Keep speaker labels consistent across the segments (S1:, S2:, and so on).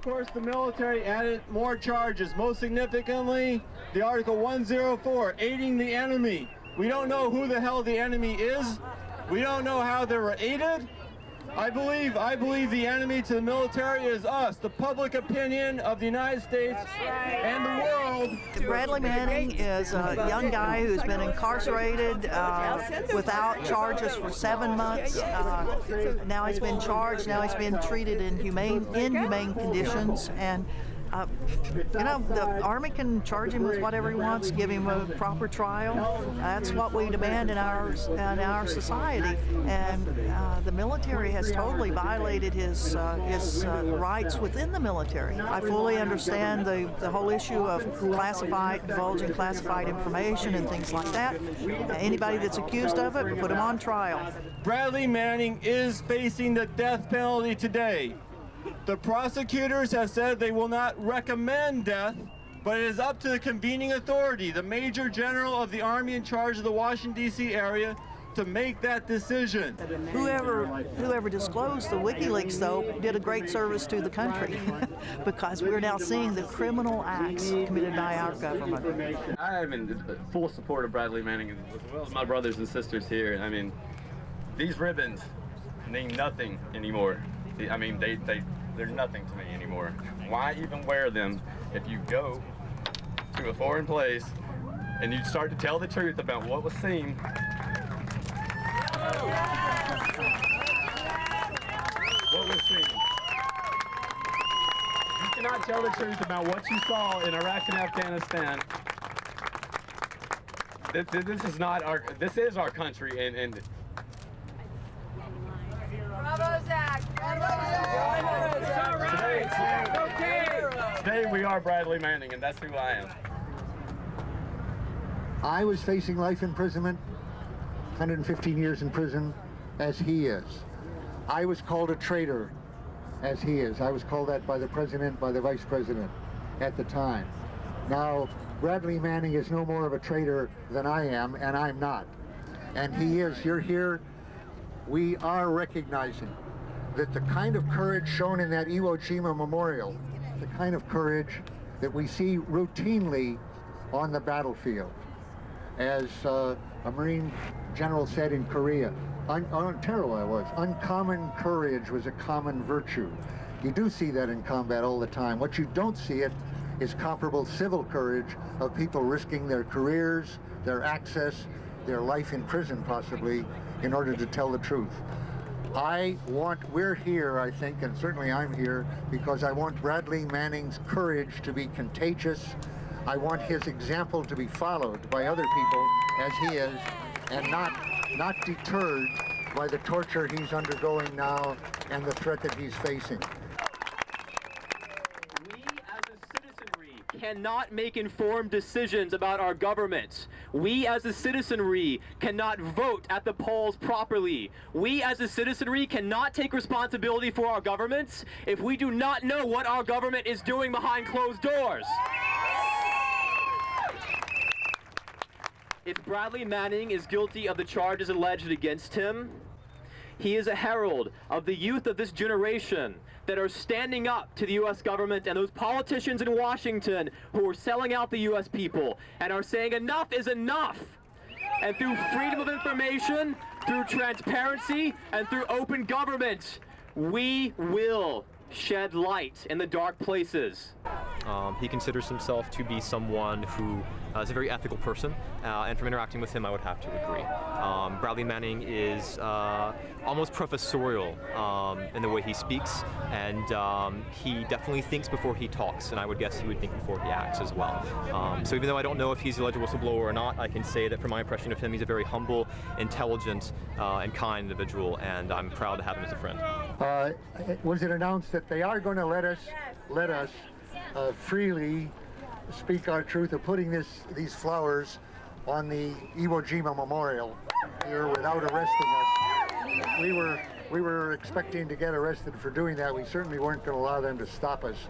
S1: course, the military added more charges, most significantly, the Article 104, aiding the enemy. We don't know who the hell the enemy is. We don't know how they were aided. I believe the enemy to the military is us, the public opinion of the United States and the world.
S2: Bradley Manning is a young guy who's been incarcerated without charges for 7 months. Now he's been charged. Now he's been treated in inhumane conditions. And you know, the Army can charge him with whatever he wants, give him a proper trial. That's what we demand in our society. And the military has totally violated his rights within the military. I fully understand the whole issue of divulging classified information and things like that. Anybody that's accused of it, put him on trial.
S1: Bradley Manning is facing the death penalty today. The prosecutors have said they will not recommend death, but it is up to the convening authority, the Major General of the Army in charge of the Washington, D.C. area, to make that decision.
S2: Whoever disclosed the Wikileaks, though, did a great service to the country because we're now seeing the criminal acts committed by our government.
S3: I am in full support of Bradley Manning, as well as my brothers and sisters here. I mean, these ribbons mean nothing anymore. I mean, they're nothing to me anymore. Why even wear them if you go to a foreign place and you start to tell the truth about what was seen? What was seen? You cannot tell the truth about what you saw in Iraq and Afghanistan. This is not our. This is our country, and
S4: Bravo, Zach!
S3: Today we are Bradley Manning, and that's who I am.
S5: I was facing life imprisonment, 115 years in prison, as he is. I was called a traitor, as he is. I was called that by the president, by the vice president at the time. Now, Bradley Manning is no more of a traitor than I am, and I'm not. And he is. You're here. We are recognizing that the kind of courage shown in that Iwo Jima memorial, the kind of courage that we see routinely on the battlefield. As a Marine general said in Korea, uncommon courage was a common virtue. You do see that in combat all the time. What you don't see it is comparable civil courage of people risking their careers, their access, their life in prison possibly, in order to tell the truth. We're here, I think, and certainly I'm here, because I want Bradley Manning's courage to be contagious. I want his example to be followed by other people as he is, and not deterred by the torture he's undergoing now and the threat that he's facing.
S6: We as a citizenry cannot make informed decisions about our government. We as a citizenry cannot vote at the polls properly. We as a citizenry cannot take responsibility for our governments if we do not know what our government is doing behind closed doors. If Bradley Manning is guilty of the charges alleged against him, he is a herald of the youth of this generation that are standing up to the U.S. government and those politicians in Washington who are selling out the U.S. people and are saying enough is enough. And through freedom of information, through transparency, and through open government, we will shed light in the dark places.
S7: He considers himself to be someone who is a very ethical person, and from interacting with him, I would have to agree. Bradley Manning is almost professorial in the way he speaks, and he definitely thinks before he talks, and I would guess he would think before he acts as well. So even though I don't know if he's a alleged whistleblower or not, I can say that from my impression of him, he's a very humble, intelligent, and kind individual, and I'm proud to have him as a friend.
S5: Was it announced that they are going to let us freely speak our truth of putting these flowers on the Iwo Jima memorial here without arresting us? We were expecting to get arrested for doing that. We certainly weren't going to allow them to stop us.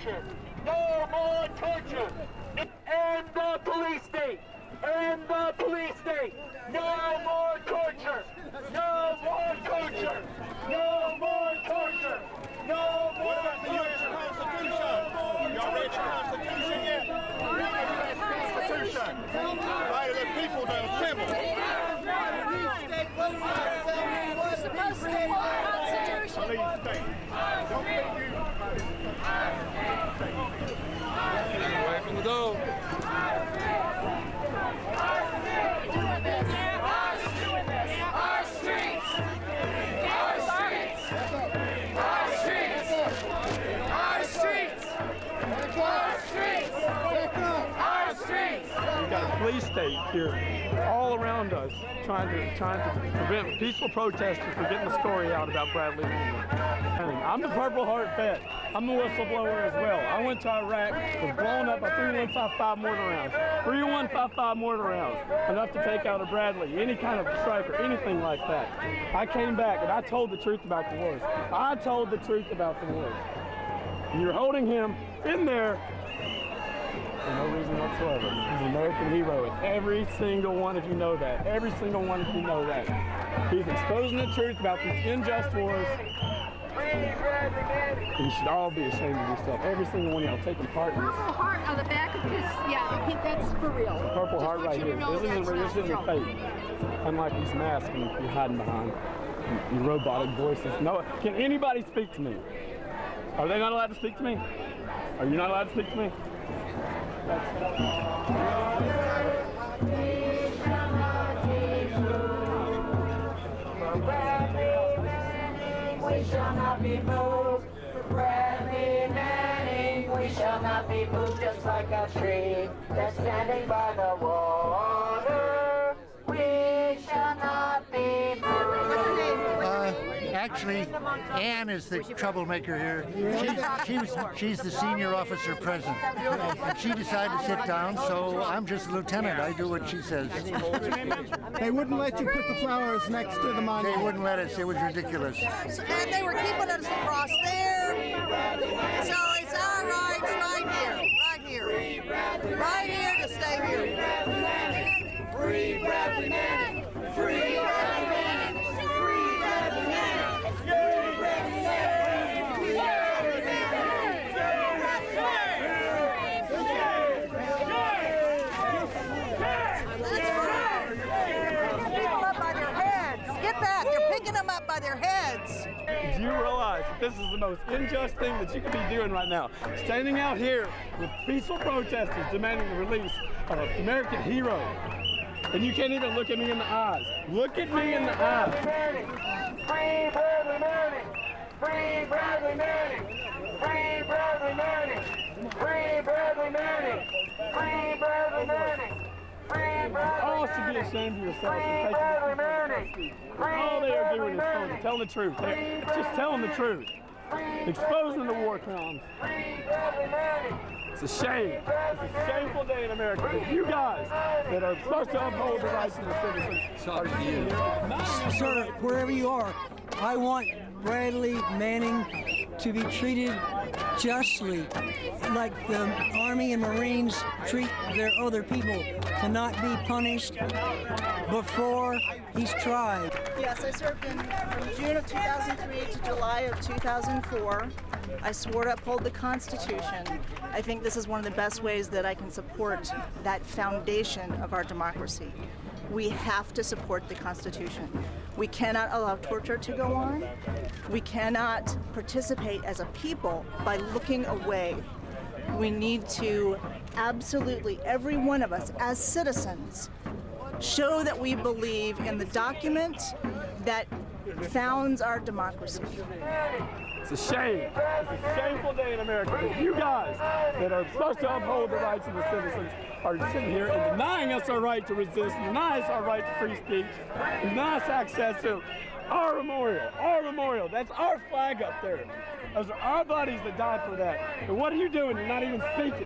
S4: torture! No more torture! End the police state! End the police state! No more torture! No more torture! No more torture! No more torture!
S8: Y'all read your Constitution yet? Constitution. Right of the people to assemble.
S9: We're supposed to follow the Constitution.
S8: Don't think you. Away from the door.
S9: Our streets! Our streets! Our streets! Our streets! Our streets! Our streets!
S10: We've got a police state here all around us trying to prevent peaceful protesters from getting the story out about Bradley Manning. I'm the Purple Heart vet. I'm the whistleblower as well. I went to Iraq, was blown up by 3155 mortar rounds. 3155 mortar rounds, enough to take out a Bradley, any kind of striker, anything like that. I came back and I told the truth about the wars. I told the truth about the wars. You're holding him in there for no reason whatsoever. He's an American hero, and every single one of you know that. Every single one of you know that. He's exposing the truth about these unjust wars. You should all be ashamed of yourself. Every single one of y'all taking part in this.
S9: Purple heart on the back of his, that's for real.
S10: Purple heart right here. This isn't fake. Unlike these masks you're hiding behind. Your robotic voices. No, can anybody speak to me? Are they not allowed to speak to me? Are you not allowed to speak to me?
S4: We shall not be moved. Bradley Manning, we shall not be moved, just like a tree that's standing by the water. We shall not be moved.
S5: Actually, Ann is the troublemaker here. She's the senior officer present. And she decided to sit down, so I'm just a lieutenant. I do what she says.
S11: They wouldn't let you put the flowers next to the monument.
S5: They wouldn't let us. It was ridiculous.
S2: And they were keeping us across there. So it's our rights right here to stay here.
S4: Free Bradley Manning! Free Bradley Manning! Free Bradley Manning! Free Bradley Manning! Free Bradley Manning!
S2: People up by their heads. Get back! They're picking them up by their heads.
S10: Do you realize that this is the most unjust thing that you could be doing right now? Standing out here with peaceful protesters demanding the release of an American hero. And you can't even look at me in the eyes. Look at me in the eyes.
S4: Free Bradley Manning! Free Bradley Manning! Free Bradley Manning! Free Bradley Manning! Free Bradley Manning! Free Bradley Manning!
S10: All should be ashamed of yourselves for taking this. All they are doing is telling the truth. They're just telling the truth. Exposing the war crimes. It's a shame. It's a shameful day in America that you guys that are supposed to uphold the rights of the citizens are here.
S11: Sir, wherever you are, I want Bradley Manning to be treated justly, like the Army and Marines treat their other people, to not be punished before he's tried.
S2: Yes, I served from June of 2003 to July of 2004. I swore to uphold the Constitution. I think this is one of the best ways that I can support that foundation of our democracy. We have to support the Constitution. We cannot allow torture to go on. We cannot participate as a people by looking away. We need to absolutely, every one of us as citizens, show that we believe in the document that founds our democracy.
S10: It's a shame. It's a shameful day in America that you guys that are supposed to uphold the rights of the citizens are sitting here and denying us our right to resist, denying us our right to free speech, denying us access to our memorial, our memorial. That's our flag up there. Those are our buddies that died for that. And what are you doing? You're not even speaking.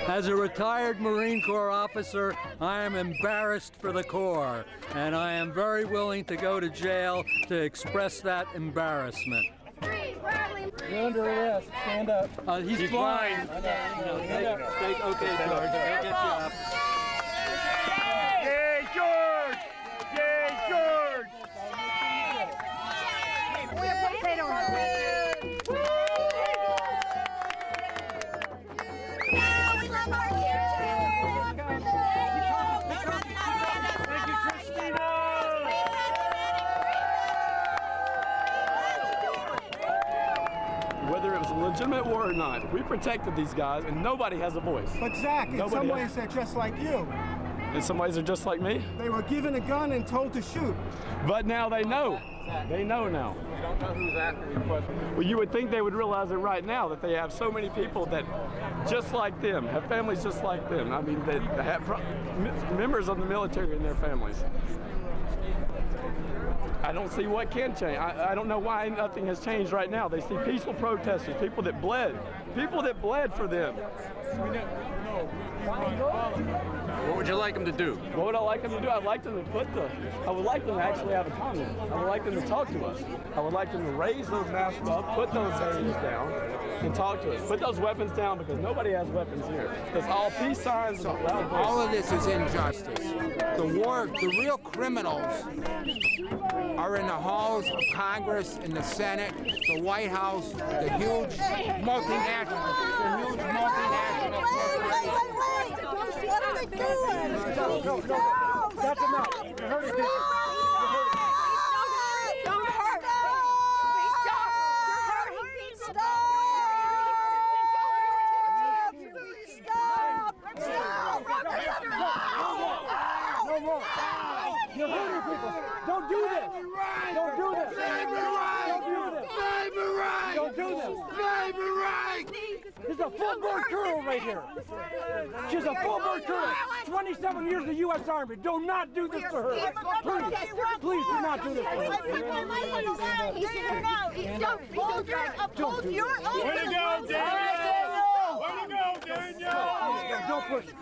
S12: As a retired Marine Corps officer, I am embarrassed for the Corps, and I am very willing to go to jail to express that embarrassment.
S9: Free Bradley!
S10: You're under arrest. Stand up.
S12: He's blind.
S10: Stand up.
S12: Okay, George. I'll get you up.
S8: Yay, George! Yay, George!
S10: Whether it was a legitimate war or not, we protected these guys, and nobody has a voice.
S13: But Zach, in some ways they're just like you.
S10: In some ways they're just like me.
S13: They were given a gun and told to shoot.
S10: But now they know. They know now.
S3: We don't know who's after you, but
S10: Well, you would think they would realize it right now, that they have so many people that, just like them, have families just like them. I mean, that have members of the military in their families. I don't see what can change. I don't know why nothing has changed right now. They see peaceful protesters, people that bled for them.
S3: what would you like them to do?
S10: What would I like them to do? I'd like them to I would like them to actually have a comment. I would like them to talk to us. I would like them to raise those masks up, put those barriers down, and talk to us. Put those weapons down, because nobody has weapons here. It's all peace signs.
S14: So all of this is injustice. The real criminals are in the halls of Congress, in the Senate, the White House, the huge multinationals.
S9: What are they doing?
S13: That's enough. You're hurting people.
S9: Don't hurt. Stop. You're hurting people. Stop.
S13: No more. You're hurting people. Don't do this. Don't do this. Don't do this. There's a full-blown colonel right here. She's a full-blown colonel. 27 years in the U.S. Army. Do not do this to her. Please do not do this to her.
S9: He's here now. Uphold your own.
S8: Way to go, Daniel! Way to go, Daniel!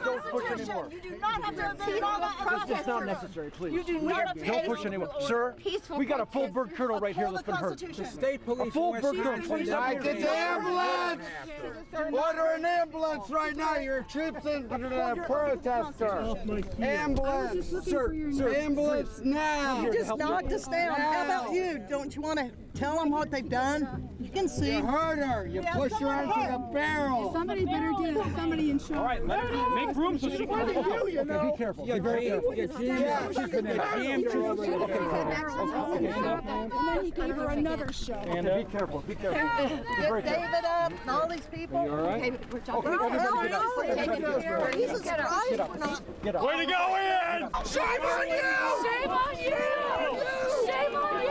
S13: Don't push anymore.
S9: You do not have to obey all that
S13: This is not necessary, please.
S9: You do not
S13: Don't push anymore. Sir, we got a full-bird colonel right here that's been hurt.
S14: The state police.
S13: A full-bird colonel, 27 years.
S14: Get the ambulance! Order an ambulance right now. You're a citizen and a protester. Ambulance!
S13: Sir,
S14: Ambulance now!
S2: You just knocked us down. How about you? Don't you want to tell them what they've done? You can see.
S14: You hurt her. You push her into the barrel.
S9: Somebody better do somebody insurance.
S10: All right, make room so she can.
S13: Okay, be careful. Be very careful. She's been jammed.
S9: And then he gave her another show.
S13: And be careful. Be careful.
S2: Get David up and all these people.
S13: You all right?
S9: Okay, we're talking
S13: Okay, everybody get up. Everybody get up.
S2: He's a surprise.
S13: Get up. Get up.
S8: Way to go, Ian!
S9: Shame on you! Shame on you! Shame on you!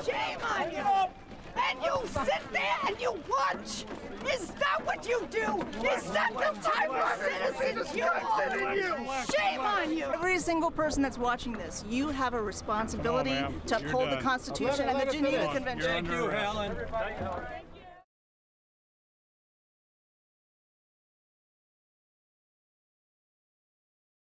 S9: Shame on you! And you sit there and you watch! Is that what you do? Is that the type of citizens you are? Shame on you!
S2: Every single person that's watching this, you have a responsibility to uphold the Constitution and the Geneva Convention.
S12: Thank you, Helen.